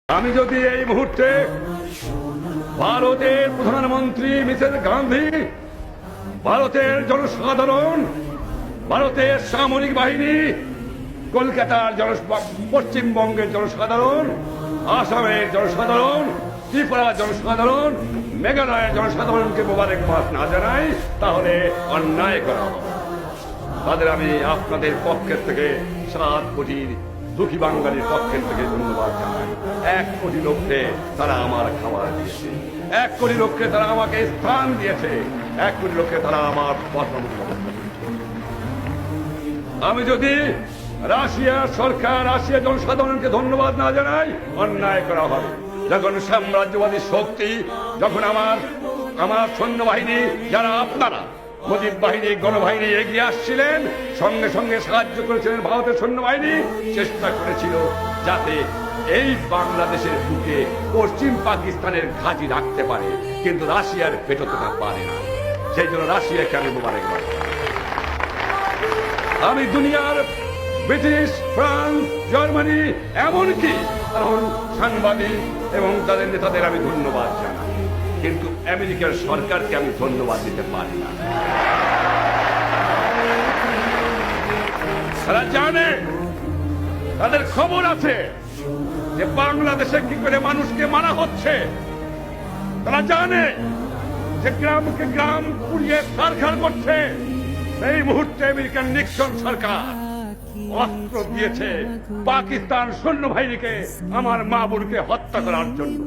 আমি যদি এই মুহূর্তে ভারতের প্রধানমন্ত্রী মিসেস গান্ধী, ভারতের জনসাধারণ, ভারতের সামরিক বাহিনী, কলকাতার পশ্চিমবঙ্গের জনসাধারণ, আসামের জনসাধারণ, ত্রিপুরার জনসাধারণ, মেঘালয়ের জনসাধারণকে মোবারকবাদ না জানাই তাহলে অন্যায় করা হবে। তাদের আমি আপনাদের পক্ষের থেকে 7 কোটির দুঃখী বাঙালির পক্ষের থেকে ধন্যবাদ জানাই। 1 কোটি লোককে তারা আমার খাবার দিয়েছে, 1 কোটি লোককে তারা আমাকে স্থান দিয়েছে, 1 কোটি লোককে তারা আমার আমি যদি রাশিয়া সরকার, রাশিয়া জনসাধারণকে ধন্যবাদ না জানাই অন্যায় করা হবে। যখন সাম্রাজ্যবাদী শক্তি, যখন আমার সৈন্যবাহিনী, যারা আপনারা মুজিব বাহিনী, গণবাহিনী এগিয়ে আসছিলেন, সঙ্গে সঙ্গে সাহায্য করেছিলেন ভারতের সৈন্যবাহিনী, চেষ্টা করেছিল যাতে এই বাংলাদেশের বুকে পশ্চিম পাকিস্তানের ঘাঁটি রাখতে পারে, কিন্তু রাশিয়ার পেটোতে তা পারে না। সেই জন্য রাশিয়াকে আমি মোবারকবাদ। আমি দুনিয়ার ব্রিটিশ, ফ্রান্স, জার্মানি, এমনকি এখন সাংবাদিক এবং তাদের নেতাদের আমি ধন্যবাদ জানাই, কিন্তু আমেরিকার সরকারকে আমি ধন্যবাদ দিতে পারি না। তারা জানে, তাদের খবর আছে যে বাংলাদেশে কি করে মানুষকে মারা হচ্ছে। তারা জানে যে গ্রামকে গ্রাম পুড়িয়ে ছারখার করছে। এই মুহূর্তে আমেরিকান নিক্সন সরকার অস্ত্র দিয়েছে পাকিস্তান সৈন্যবাহিনীকে আমার মা বোনকে হত্যা করার জন্য।